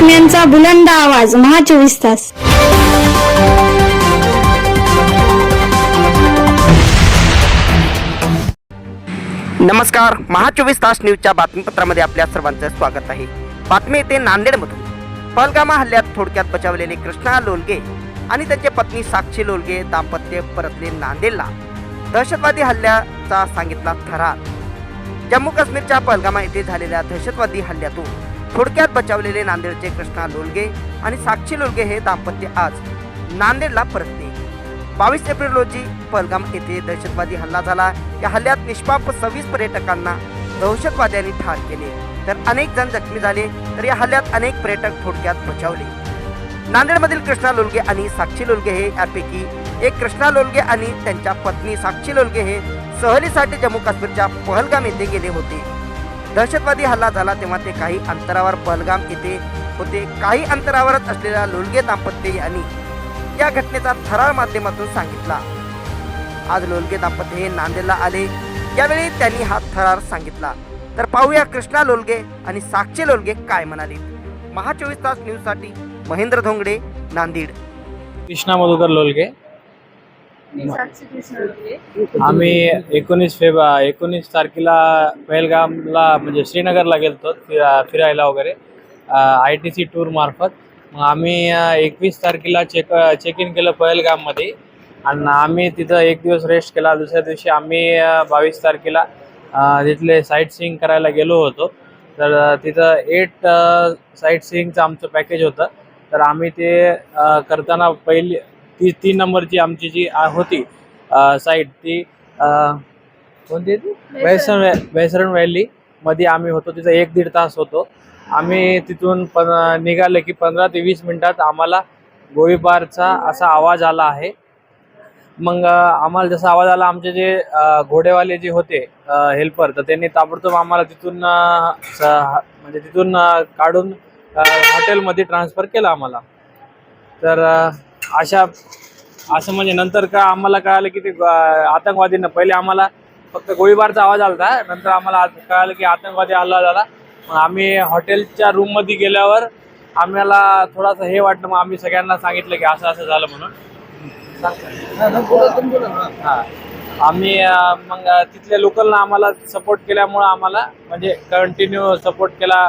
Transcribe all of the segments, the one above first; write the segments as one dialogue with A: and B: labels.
A: बातम्यांचा बुलंद आवाज महा 24 तास.
B: नमस्कार, महा 24 तास न्यूजच्या बातमीपत्रामध्ये आपल्या सर्वांचं स्वागत आहे. बातमी येते नांदेडमधून. पहलगाम हल्ल्यात थोडक्यात बचावलेले कृष्णा लोलगे आणि त्यांची पत्नी साक्षी लोलगे दाम्पत्य परतले नांदेडला. दहशतवादी हल्ल्याचा सांगितला थरार. जम्मू काश्मीरच्या पहलगाम येथे झालेल्या दहशतवादी हल्ल्यातून थोडक्यात बचावलेले नांदेडचे कृष्णा लोलगे आणि साक्षी लोलगे हे दाम्पत्य आज नांदेडला परतले. 22 एप्रिल रोजी पहलगाम येथे दहशतवादी हल्ला झाला. या हल्ल्यात निष्पाप 26 पर्यटकांना दहशतवाद्यांनी ठार केले, तर अनेक जण जखमी झाले. तर या हल्ल्यात अनेक पर्यटक थोडक्यात बचावले. नांदेडमधील कृष्णा लोलगे आणि साक्षी लोलगे हे यापैकी एक कृष्णा लोलगे आणि त्यांच्या पत्नी साक्षी लोलगे हे सहलीसाठी जम्मू काश्मीरच्या पहलगाम येथे गेले होते. दहशतवादी हल्ला झाला तेव्हा ते काही अंतरावर पहलगाम येथे होते. काही अंतरावरच असलेल्या लोलगे दाम्पत्य यांनी या घटनेचा थरार माध्यमातून सांगितला. आज लोलगे दाम्पत्य हे नांदेडला आले. यावेळी त्यांनी हा थरार सांगितला. तर पाहूया कृष्णा लोलगे आणि साक्षी लोलगे काय म्हणाले. महा 24 तास न्यूज साठी महेंद्र धोंगडे, नांदेड.
C: कृष्णा मधुकर लोलगे. आम्ही 19 तारखेला पहलगामला म्हणजे श्रीनगरला गेलतो फिरायला वगैरे ITC टूर मार्फत. मग आम्ही 21 तारखेला चेक इन केलं पहलगाममध्ये आणि आम्ही तिथं एक दिवस रेस्ट केला. दुसऱ्या दिवशी आम्ही 22 तारखेला तिथले साईट सीइंग करायला गेलो होतो. तर तिथं 8 साईट सीइंगचं आमचं पॅकेज होतं. तर आम्ही ते करताना पहिली 3 नंबरची आमची जी होती साईट ती कोणती ती वैसरण व्हॅली मध्ये आम्ही होतो. तिथं 1-1.5 तास होतो. आम्ही तिथून निघाले की 15 ते 20 मिनिटात आम्हाला गोळीबारचा असा आवाज आला आहे. मग आम्हाला जसा आवाज आला, आमचे जे घोडेवाले जे होते हेल्पर, तर त्यांनी ताबडतोब आम्हाला तिथून म्हणजे तिथून काढून हॉटेलमध्ये ट्रान्सफर केलं आम्हाला. तर असं म्हणजे नंतर का आम्हाला कळालं की ते आतंकवादीनं पहिले आम्हाला फक्त गोळीबारचा आवाज आला होता. नंतर आम्हाला कळालं की आतंकवादी हल्ला झाला. मग आम्ही हॉटेलच्या रूममध्ये गेल्यावर आम्हाला थोडासा हे वाटलं. मग आम्ही सगळ्यांना सांगितलं की असं असं झालं म्हणून. हां, आम्ही मग तिथल्या लोकलला आम्हाला सपोर्ट केल्यामुळं आम्हाला म्हणजे कंटिन्यू सपोर्ट केला.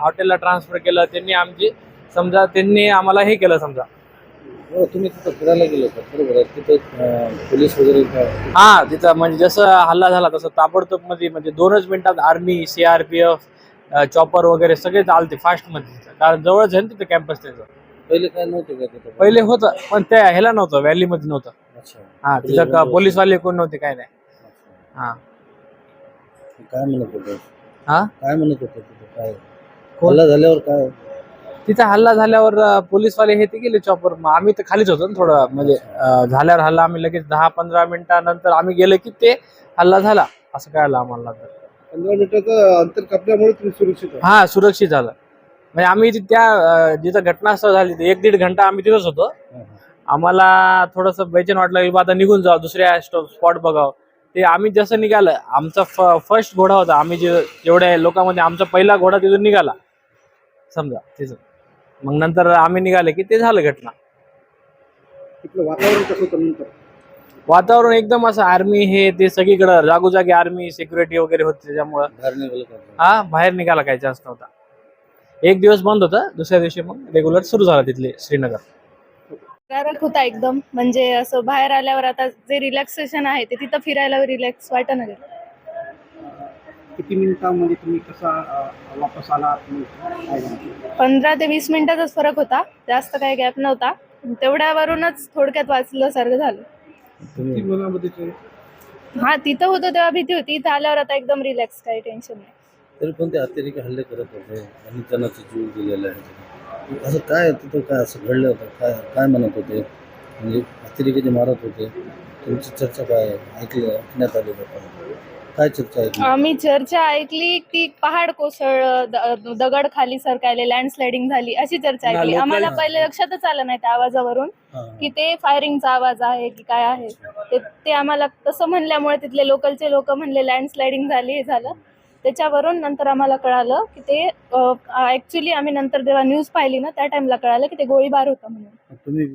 C: हॉटेलला ट्रान्सफर केलं त्यांनी आमची. समजा त्यांनी आम्हाला हे केलं समजा.
D: तुम्ही तिथं फिरायला गेलो का? बरोबर. तिथं पोलीस वगैरे
C: हां, तिथं म्हणजे जसं हल्ला झाला तसं ताबडतोब मध्ये म्हणजे 2च मिनिटात आर्मी, CRPF, चॉपर वगैरे सगळे आलते फास्टमध्ये. कारण जवळच आहे ना तिथं कॅम्पस त्याचं.
D: पहिले काय नव्हतं का तिथं?
C: पहिले होतं पण त्या ह्याला नव्हतं, व्हॅलीमध्ये नव्हतं.
D: अच्छा.
C: हां, तिथं पोलीसवाले कोण नव्हते, काय नाही. हां,
D: काय म्हणत होते?
C: हां,
D: काय म्हणत होते तिथं? काय हल्ला झाल्यावर काय?
C: तिथं हल्ला झाल्यावर पोलीसवाले हे ते गेले चॉपर. मग आम्ही तर खालीच होतो ना थोडं म्हणजे झाल्यावर हल्ला आम्ही लगेच 10-15 मिनिटानंतर आम्ही गेलो की ते हल्ला झाला असं कळलं आम्हाला.
D: 15 मिनिटाचं अंतर कापल्यामुळे तुम्ही सुरक्षित आहे.
C: हां, सुरक्षित झालं. म्हणजे आम्ही त्या जिथं घटनास्थळ झाली 1-1.5 घंटा आम्ही तिथंच होतो. आम्हाला थोडंसं बेचैन वाटलं की आता निघून जाऊ, दुसऱ्या स्पॉट बघावं. ते आम्ही जसं निघालं, आमचा फर्स्ट घोडा होता. आम्ही जेवढ्या लोकांमध्ये आमचा पहिला घोडा तिथून निघाला समजा तिथं. मग नंतर आम्ही निघाले की ते झालं घटना.
D: तिथलं वातावरण कसं होतं नंतर?
C: वातावरण एकदम असं आर्मी हे ते सगळीकडं जागोजागी आर्मी सिक्युरिटी वगैरे होती. त्याच्यामुळं
D: बाहेर निघालं का?
C: बाहेर निघाला काही चान्स नव्हता. एक दिवस बंद होता, दुसऱ्या दिवशी मग रेग्युलर सुरू झाला तिथले श्रीनगर.
E: थरारक होता एकदम. म्हणजे असं बाहेर आल्यावर आता जे रिलॅक्सेशन आहे ते तिथं फिरायला रिलॅक्स वाटणं गेलं.
D: किती मिनिटांमध्ये तुम्ही कसा वापस आला?
E: 15 ते 20 मिनिटाचाच फरक होता, जास्त काही गॅप नव्हता. तेवढ्यावरूनच थोडक्यात वाचल्यासारखं झालं.
D: किती मनामध्ये
E: हा, तिथं होतं तेव्हा भीती होती. इथं आल्यावर आता एकदम रिलॅक्स, काही टेन्शन नाही.
D: तरी पण ते अतिरेकी हल्ले करत होते आणि जणांचा जीव दिलेला आहे. असं काय तिथं काय असं घडलं होतं? काय काय म्हणत होते? म्हणजे अतिरेकी मारत होते. तुमची चर्चा काय ऐकण्यात आली होतं? काय चर्चा ऐकली?
E: आम्ही चर्चा ऐकली की पहाड कोसळलं, दगड खाली सरकायले, लँडस्लायडिंग झाली, अशी चर्चा ऐकली. आम्हाला पहिले लक्षातच आलं नाही त्या आवाजावरून की ते फायरिंगचा आवाज आहे की काय आहे. ते आम्हाला तसं म्हणल्यामुळे तिथले लोकलचे लोक म्हणले लँडस्लायडिंग झाली, हे झालं. त्याच्यावरून नंतर आम्हाला कळालं की ते ऍक्च्युली आम्ही नंतर जेव्हा न्यूज पाहिली ना त्या टाइमला कळालं की ते गोळीबार होता म्हणून.
D: तुम्ही